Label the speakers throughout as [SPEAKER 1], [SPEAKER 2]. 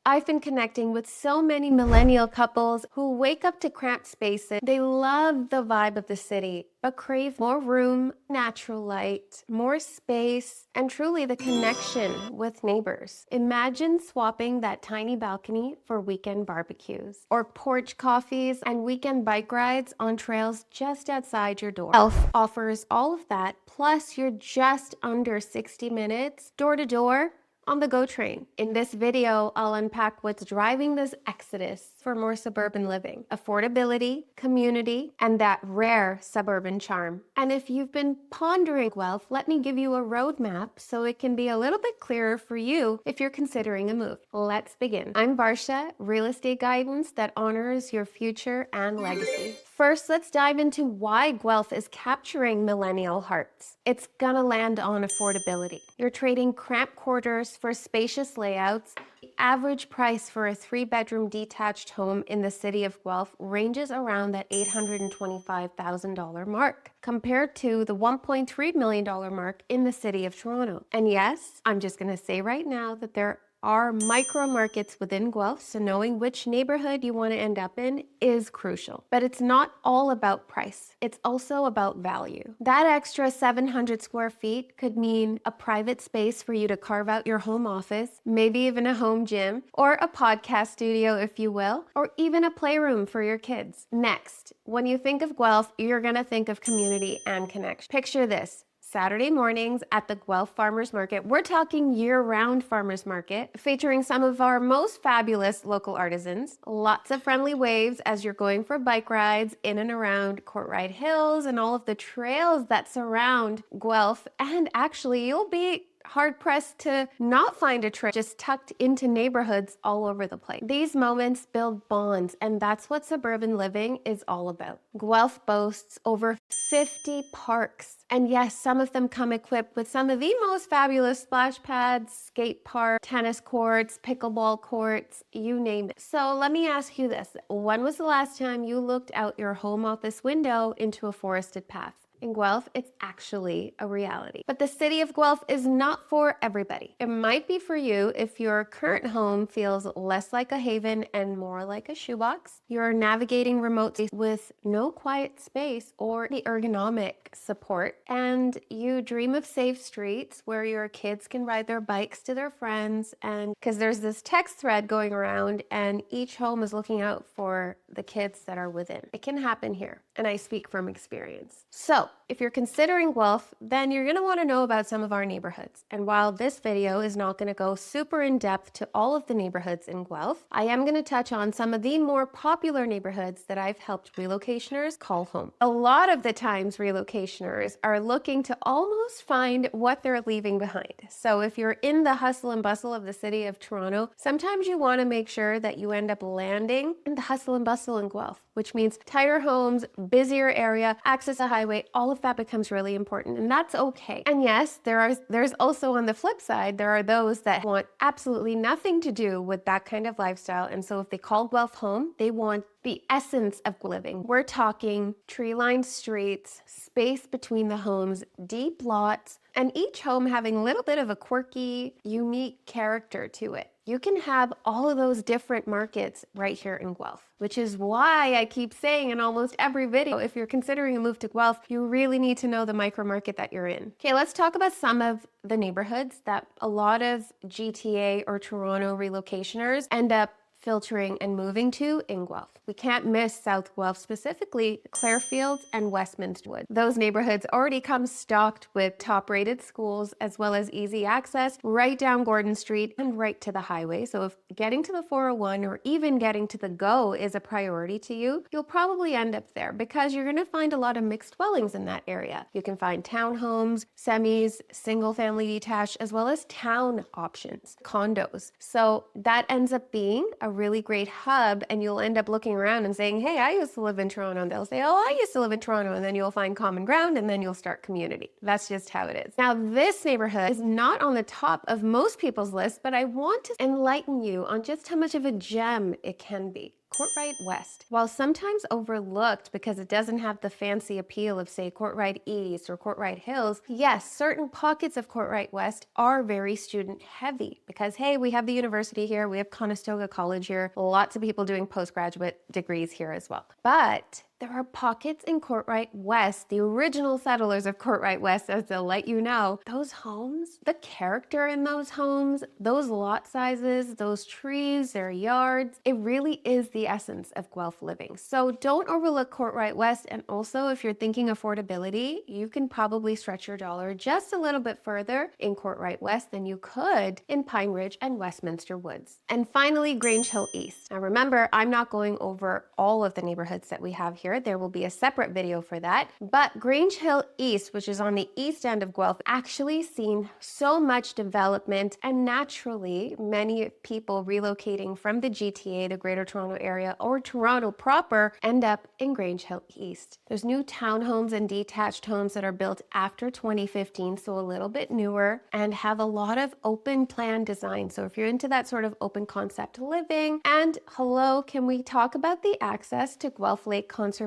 [SPEAKER 1] I've been connecting with so many millennial couples who wake up to cramped spaces. They love the vibe of the city, but crave more room, natural light, more space, and truly the connection with neighbors. Imagine swapping that tiny balcony for weekend barbecues, or porch coffees and weekend bike rides on trails just outside your door. Guelph offers all of that, plus you're just under 60 minutes door to door on the GO train. In this video, I'll unpack what's driving this exodus for more suburban living, affordability, community, and that rare suburban charm. And if you've been pondering Guelph, let me give you a roadmap so it can be a little bit clearer for you if you're considering a move. Let's begin. I'm Varsha, real estate guidance that honors your future and legacy. First, let's dive into why Guelph is capturing millennial hearts. It's gonna land on affordability. You're trading cramped quarters for spacious layouts. The average price for a 3-bedroom detached home in the city of Guelph ranges around that $825,000 mark, compared to the $1.3 million mark in the city of Toronto. And yes, I'm just gonna say right now that there are micro markets within Guelph, so knowing which neighborhood you want to end up in is crucial. But it's not all about price. It's also about value. That extra 700 square feet could mean a private space for you to carve out your home office, maybe even a home gym, or a podcast studio, if you will, or even a playroom for your kids. Next, when you think of Guelph, you're going to think of community and connection. Picture this. Saturday mornings at the Guelph Farmers Market. We're talking year-round farmers market, featuring some of our most fabulous local artisans. Lots of friendly waves as you're going for bike rides in and around Kortright Hills and all of the trails that surround Guelph. And actually, you'll be hard-pressed to not find a trail just tucked into neighborhoods all over the place. These moments build bonds, and that's what suburban living is all about. Guelph boasts over 50 parks. And yes, some of them come equipped with some of the most fabulous splash pads, skate park, tennis courts, pickleball courts, you name it. So let me ask you this. When was the last time you looked out your home office window into a forested path? In Guelph, it's actually a reality. But the city of Guelph is not for everybody. It might be for you if your current home feels less like a haven and more like a shoebox. You're navigating remote with no quiet space or the ergonomic support. And you dream of safe streets where your kids can ride their bikes to their friends. And because there's this text thread going around and each home is looking out for the kids that are within. It can happen here. And I speak from experience. So if you're considering Guelph, then you're gonna wanna know about some of our neighborhoods. And while this video is not gonna go super in depth to all of the neighborhoods in Guelph, I am gonna touch on some of the more popular neighborhoods that I've helped relocationers call home. A lot of the times relocationers are looking to almost find what they're leaving behind. So if you're in the hustle and bustle of the city of Toronto, sometimes you wanna make sure that you end up landing in the hustle and bustle in Guelph, which means tighter homes, busier area, access to highway, all of that becomes really important, and that's okay. And yes, there's also on the flip side, there are those that want absolutely nothing to do with that kind of lifestyle, and so if they call Guelph home, they want the essence of living. We're talking tree-lined streets, space between the homes, deep lots, and each home having a little bit of a quirky, unique character to it. You can have all of those different markets right here in Guelph, which is why I keep saying in almost every video, if you're considering a move to Guelph, you really need to know the micro market that you're in. Okay, let's talk about some of the neighborhoods that a lot of GTA or Toronto relocationers end up filtering and moving to in Guelph. We can't miss South Guelph, specifically Clairfields and Westminster Woods. Those neighborhoods already come stocked with top-rated schools as well as easy access right down Gordon Street and right to the highway. So if getting to the 401 or even getting to the GO is a priority to you, you'll probably end up there because you're gonna find a lot of mixed dwellings in that area. You can find townhomes, semis, single-family detached, as well as town options, condos. So that ends up being a really great hub, and you'll end up looking around and saying, hey, I used to live in Toronto, and they'll say, oh, I used to live in Toronto, and then you'll find common ground, and then you'll start community. That's just how it is. Now, this neighborhood is not on the top of most people's list, but I want to enlighten you on just how much of a gem it can be. Kortright West. While sometimes overlooked because it doesn't have the fancy appeal of, say, Kortright East or Kortright Hills, yes, certain pockets of Kortright West are very student heavy because, hey, we have the university here, we have Conestoga College here, lots of people doing postgraduate degrees here as well. But there are pockets in Kortright West, the original settlers of Kortright West, as they'll let you know. Those homes, the character in those homes, those lot sizes, those trees, their yards, it really is the essence of Guelph living. So don't overlook Kortright West. And also, if you're thinking affordability, you can probably stretch your dollar just a little bit further in Kortright West than you could in Pine Ridge and Westminster Woods. And finally, Grange Hill East. Now remember, I'm not going over all of the neighborhoods that we have here. There will be a separate video for that. But Grange Hill East, which is on the east end of Guelph, actually seen so much development, and naturally many people relocating from the GTA, the Greater Toronto Area, or Toronto proper end up in Grange Hill East. There's new townhomes and detached homes that are built after 2015, so a little bit newer, and have a lot of open plan design. So if you're into that sort of open concept living, and hello, can we talk about the access to Guelph Lake conservation?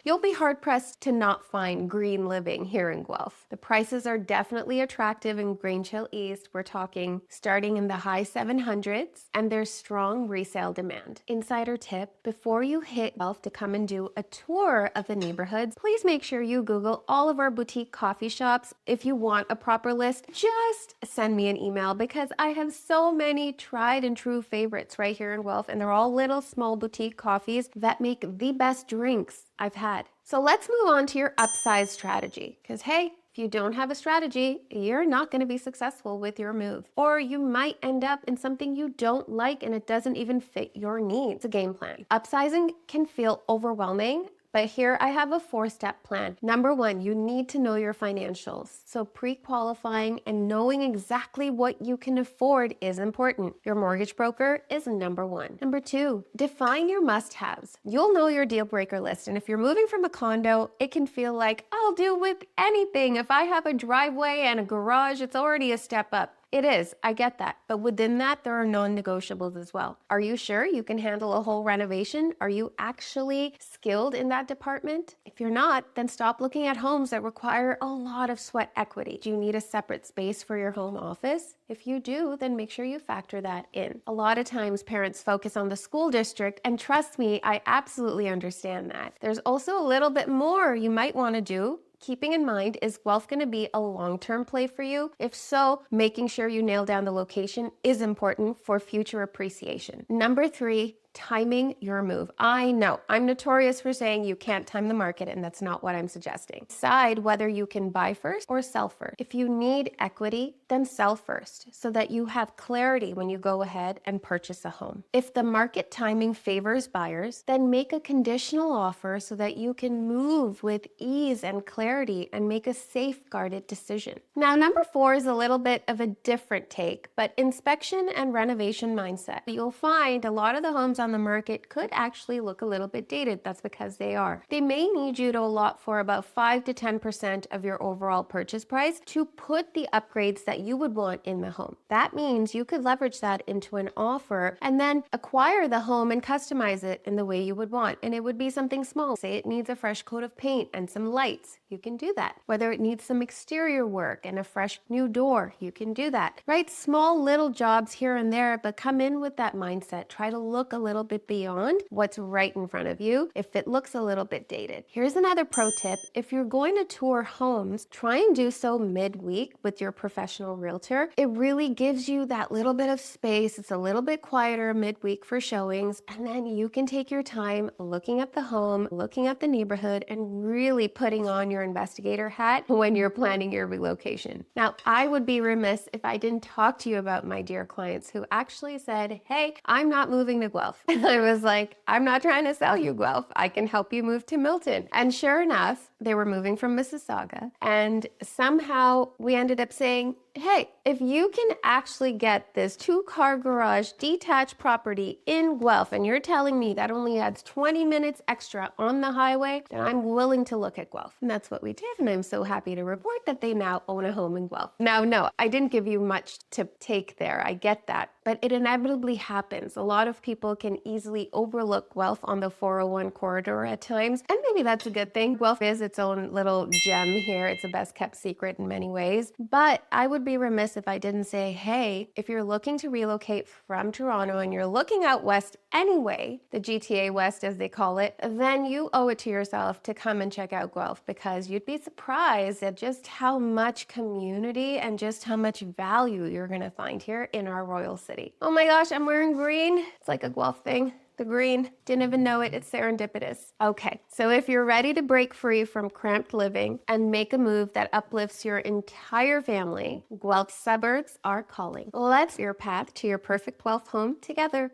[SPEAKER 1] You'll be hard pressed to not find green living here in Guelph. The prices are definitely attractive in Grange Hill East. We're talking starting in the high 700s, and there's strong resale demand. Insider tip, before you hit Guelph to come and do a tour of the neighborhoods, please make sure you Google all of our boutique coffee shops. If you want a proper list, just send me an email because I have so many tried and true favorites right here in Guelph, and they're all little small boutique coffees that make the best drinks I've had. So let's move on to your upsize strategy, because hey, if you don't have a strategy, you're not going to be successful with your move. Or you might end up in something you don't like and it doesn't even fit your needs. It's a game plan. Upsizing can feel overwhelming, but here I have a 4-step plan. Number 1, you need to know your financials. So pre-qualifying and knowing exactly what you can afford is important. Your mortgage broker is number 1. Number 2, define your must-haves. You'll know your deal breaker list. And if you're moving from a condo, it can feel like I'll do with anything. If I have a driveway and a garage, it's already a step up. It is, I get that. But within that, there are non-negotiables as well. Are you sure you can handle a whole renovation? Are you actually skilled in that department? If you're not, then stop looking at homes that require a lot of sweat equity. Do you need a separate space for your home office? If you do, then make sure you factor that in. A lot of times parents focus on the school district, and trust me, I absolutely understand that. There's also a little bit more you might want to do. Keeping in mind, is Guelph going to be a long-term play for you? If so, making sure you nail down the location is important for future appreciation. Number 3, timing your move. I know, I'm notorious for saying you can't time the market, and that's not what I'm suggesting. Decide whether you can buy first or sell first. If you need equity, then sell first so that you have clarity when you go ahead and purchase a home. If the market timing favors buyers, then make a conditional offer so that you can move with ease and clarity and make a safeguarded decision. Now, number 4 is a little bit of a different take, but inspection and renovation mindset. You'll find a lot of the homes on the market could actually look a little bit dated. That's because they are. They may need you to allot for about 5 to 10% of your overall purchase price to put the upgrades that you would want in the home. That means you could leverage that into an offer and then acquire the home and customize it in the way you would want. And it would be something small. Say it needs a fresh coat of paint and some lights. You can do that. Whether it needs some exterior work and a fresh new door, you can do that. Right? Small little jobs here and there, but come in with that mindset. Try to look a little bit beyond what's right in front of you if it looks a little bit dated. Here's another pro tip. If you're going to tour homes, try and do so midweek with your professional realtor. It really gives you that little bit of space. It's a little bit quieter midweek for showings, and then you can take your time looking at the home, looking at the neighborhood, and really putting on your investigator hat when you're planning your relocation. Now, I would be remiss if I didn't talk to you about my dear clients who actually said, hey, I'm not moving to Guelph. And I was like, I'm not trying to sell you Guelph. I can help you move to Milton. And sure enough, they were moving from Mississauga. And somehow we ended up saying, hey, if you can actually get this 2-car garage detached property in Guelph, and you're telling me that only adds 20 minutes extra on the highway, then I'm willing to look at Guelph. And that's what we did. And I'm so happy to report that they now own a home in Guelph. Now, no, I didn't give you much to take there. I get that. but it inevitably happens. A lot of people can easily overlook Guelph on the 401 corridor at times, and maybe that's a good thing. Guelph is its own little gem here. It's a best kept secret in many ways, but I would be remiss if I didn't say, hey, if you're looking to relocate from Toronto and you're looking out west anyway, the GTA West as they call it, then you owe it to yourself to come and check out Guelph, because you'd be surprised at just how much community and just how much value you're gonna find here in our royal city. Oh my gosh, I'm wearing green. It's like a Guelph thing. The green. Didn't even know it. It's serendipitous. Okay, so if you're ready to break free from cramped living and make a move that uplifts your entire family, Guelph suburbs are calling. Let's your path to your perfect Guelph home together.